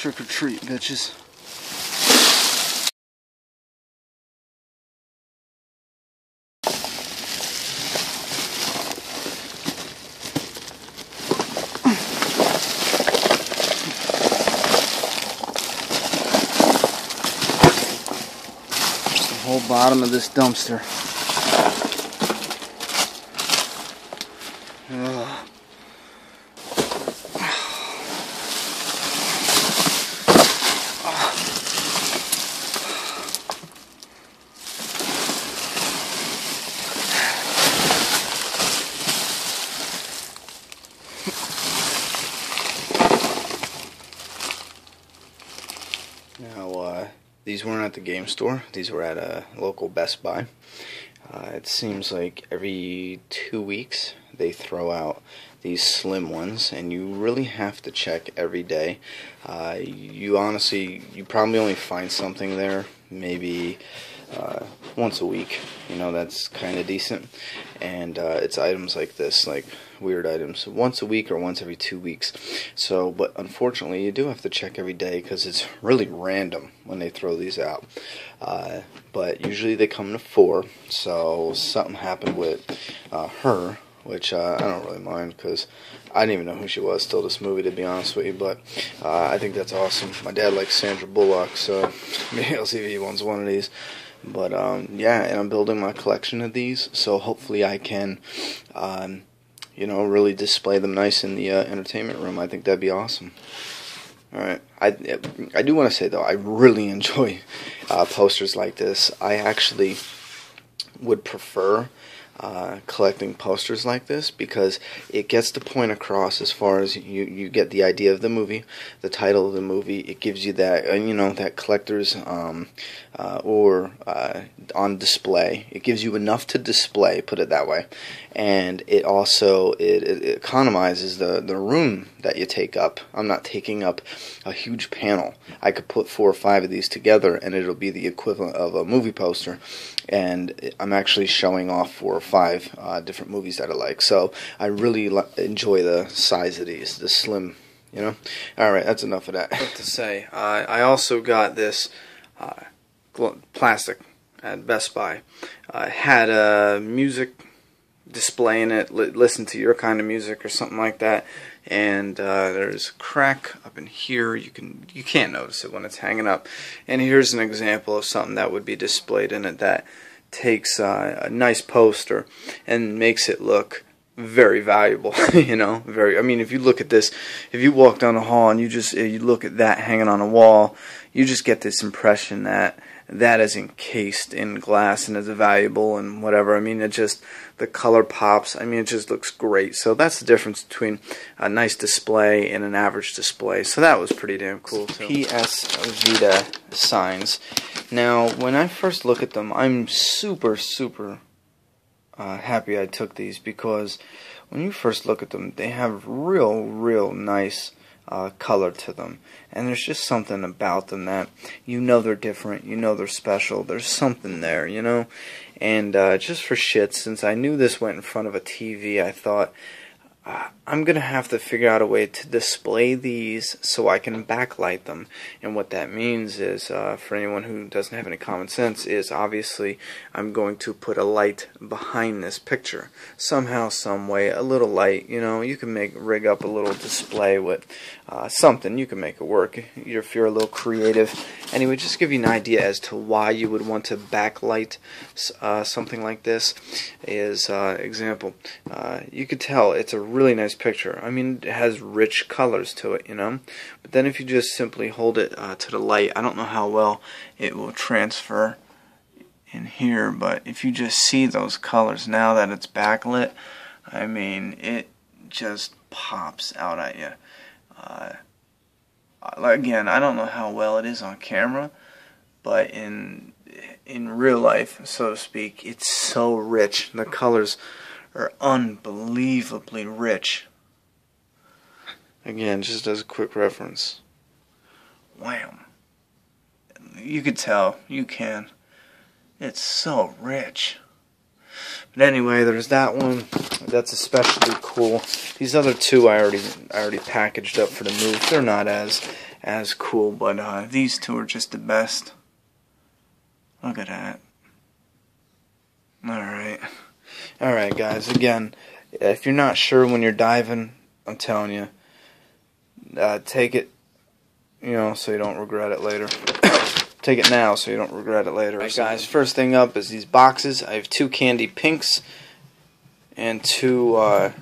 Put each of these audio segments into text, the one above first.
Trick or treat, bitches. Just the whole bottom of this dumpster. Ugh. Now, these weren't at the game store. These were at a local Best Buy. It seems like every 2 weeks they throw out these slim ones, and you really have to check every day. You probably only find something there maybe once a week. You know, that's kind of decent. And it's items like this, like weird items, once a week or once every 2 weeks. So, but unfortunately, you do have to check every day because it's really random when they throw these out. But usually they come to 4. So something happened with her, which I don't really mind because I didn't even know who she was till this movie, to be honest with you. But I think that's awesome. My dad likes Sandra Bullock, so maybe I'll see if he wants one of these. But yeah, and I'm building my collection of these, so hopefully I can, you know, really display them nice in the entertainment room. I think that'd be awesome. Alright, I do want to say though, I really enjoy posters like this. I actually would prefer collecting posters like this because it gets the point across as far as you get the idea of the movie, the title of the movie. It gives you that, you know, that collector's or on display. It gives you enough to display, put it that way. And it also it economizes the room that you take up. I'm not taking up a huge panel. I could put 4 or 5 of these together and it'll be the equivalent of a movie poster, and I'm actually showing off 4 or 5 different movies that I like. So I really enjoy the size of these, the slim, you know. Alright, that's enough of that. What to say, I also got this plastic at Best Buy. Had a music display in it, listen to your kind of music or something like that, and there's a crack up in here. You can't notice it when it's hanging up, and here's an example of something that would be displayed in it that takes a nice poster and makes it look very valuable. You know, I mean, if you look at this, if you walk down the hall and you look at that hanging on a wall, you just get this impression that that is encased in glass and is valuable and whatever. I mean, it just, the color pops. I mean, it just looks great. So that's the difference between a nice display and an average display. So that was pretty damn cool too. PS Vita signs. Now, when I first look at them, I'm super happy I took these, because when you first look at them, they have real nice color to them, and there's just something about them that you know they're different, you know they're special, there's something there, you know. And just for shit, since I knew this went in front of a TV, I thought I'm gonna have to figure out a way to display these so I can backlight them. And what that means is, for anyone who doesn't have any common sense, is obviously I'm going to put a light behind this picture somehow, some way, a little light. You know, you can rig up a little display with something. You can make it work if you're a little creative. Anyway, just give you an idea as to why you would want to backlight something like this. Is example, you could tell it's a really nice picture. I mean, it has rich colors to it, you know. But then if you just simply hold it to the light, I don't know how well it will transfer in here, but if you just see those colors now that it's backlit, I mean, it just pops out at you. Again, I don't know how well it is on camera, but in real life, so to speak, it's so rich. The colors are unbelievably rich. Again, just as a quick reference. Wham. You could tell. You can. It's so rich. But anyway, there's that one. That's especially cool. These other two I already packaged up for the move. They're not as as cool, but these two are just the best. Look at that. Alright guys, again, if you're not sure when you're diving, I'm telling you, take it, so you don't regret it later. Take it now so you don't regret it later. Alright guys, first thing up is these boxes. I have 2 candy pinks and 2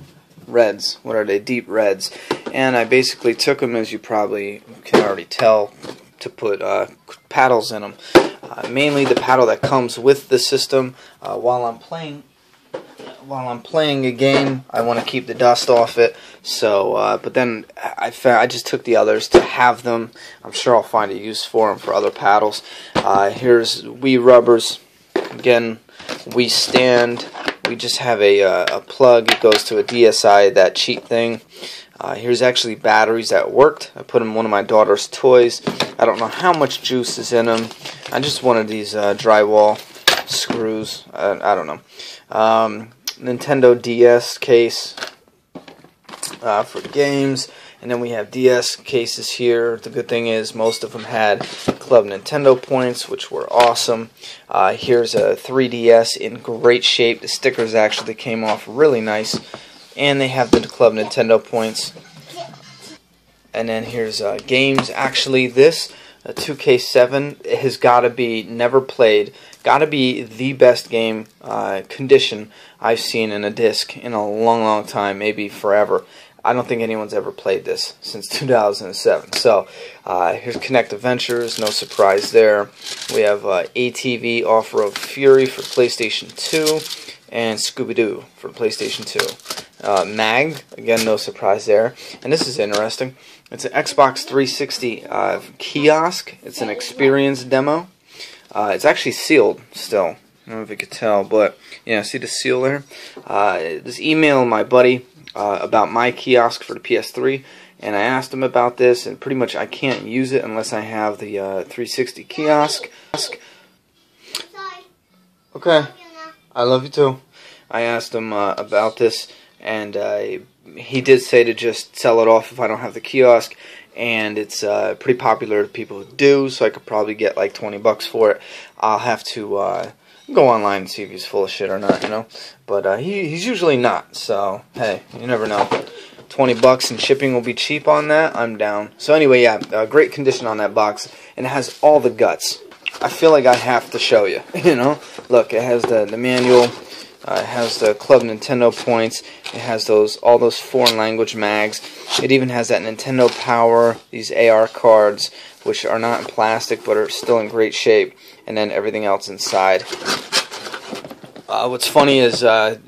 reds. What are they? Deep reds. And I basically took them, as you probably can already tell, to put paddles in them. Mainly the paddle that comes with the system. While I'm playing a game, I want to keep the dust off it. So, but then I just took the others to have them. I'm sure I'll find a use for them for other paddles. Here's Wii rubbers. Again, Wii stand. We just have a plug. It goes to a DSi, that cheap thing. Here's actually batteries that worked. I put in one of my daughter's toys. I don't know how much juice is in them. I just wanted these drywall screws. I don't know. Nintendo DS case for games. And then we have DS cases here. The good thing is most of them had Club Nintendo points, which were awesome. Here's a 3DS in great shape. The stickers actually came off really nice. And they have the Club Nintendo points. And then here's games. Actually, this 2K7 has got to be, never played, got to be the best game condition I've seen in a disc in a long, long time, maybe forever. I don't think anyone's ever played this since 2007. So here's Connect Adventures, no surprise there. We have ATV Off-Road Fury for PlayStation 2 and Scooby-Doo for PlayStation 2. Mag, again, no surprise there. And this is interesting. It's an Xbox 360 kiosk. It's an experience demo. It's actually sealed still. I don't know if you could tell, but yeah, see the seal there? This email my buddy about my kiosk for the PS3, and I asked him about this, and pretty much I can't use it unless I have the 360 kiosk. Okay, I love you too. I asked him about this, and he did say to just sell it off if I don't have the kiosk, and it's pretty popular to people who do, so I could probably get like 20 bucks for it. I'll have to go online and see if he's full of shit or not, but he's usually not, so hey, you never know. 20 bucks and shipping will be cheap on that. I'm down. So anyway, yeah, great condition on that box, and it has all the guts. I feel like I have to show you, Look, it has the manual. It has the Club Nintendo points. It has all those foreign language mags. It even has that Nintendo Power, these AR cards, which are not in plastic but are still in great shape, and then everything else inside. What's funny is I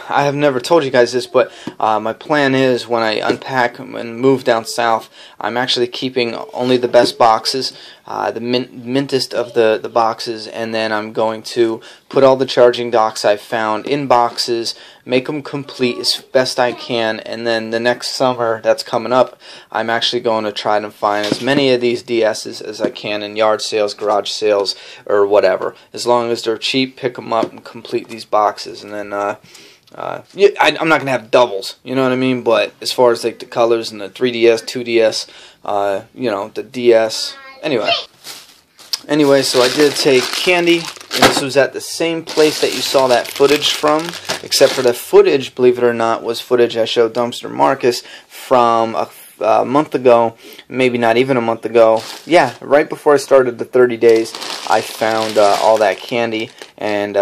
have never told you guys this, but my plan is when I unpack and move down south, I'm actually keeping only the best boxes, the mintest of the boxes, and then I'm going to put all the charging docks I've found in boxes, make them complete as best I can, and then the next summer that's coming up, I'm actually going to try to find as many of these DSs as I can in yard sales, garage sales, or whatever. As long as they're cheap, pick them up and complete these boxes, and then yeah, I'm not gonna have doubles, you know what I mean? But as far as like the colors and the 3DS, 2DS, the DS. Anyway, so I did take candy, and this was at the same place that you saw that footage from, except for the footage, believe it or not, was footage I showed Dumpster Marcus from a month ago, maybe not even a month ago. Yeah, right before I started the 30 days, I found all that candy, and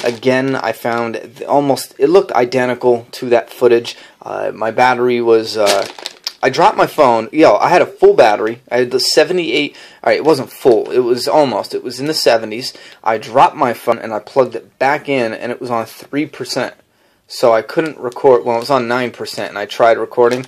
again, I found it looked identical to that footage. My battery was, I dropped my phone. I had a full battery. I had the 78, alright, it wasn't full. It was almost. It was in the 70s. I dropped my phone and I plugged it back in, and it was on 3%. So I couldn't record, well, it was on 9%, and I tried recording.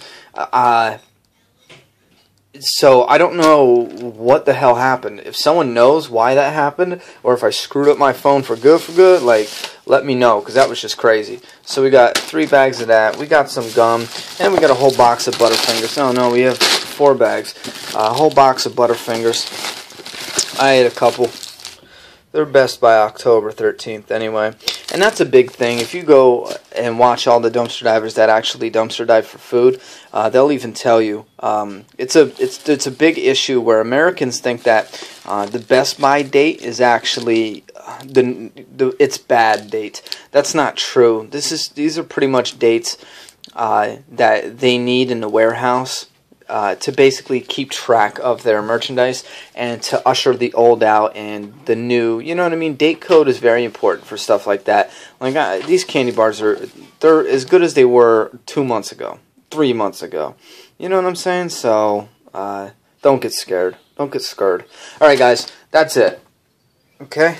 So I don't know what the hell happened. If someone knows why that happened, or if I screwed up my phone for good, like, let me know, because that was just crazy. So we got 3 bags of that. We got some gum, and we got a whole box of Butterfingers. No, we have 4 bags. A whole box of Butterfingers. I ate a couple. They're best by October 13th anyway. And that's a big thing. If you go and watch all the dumpster divers that actually dumpster dive for food, they'll even tell you it's a big issue where Americans think that the best buy date is actually its bad date. That's not true. These are pretty much dates that they need in the warehouse to basically keep track of their merchandise and to usher the old out and the new. You know what I mean? Date code is very important for stuff like that. Like these candy bars they're as good as they were 2 months ago, 3 months ago. You know what I'm saying? So don't get scared. Don't get scared. All right, guys, that's it. Okay.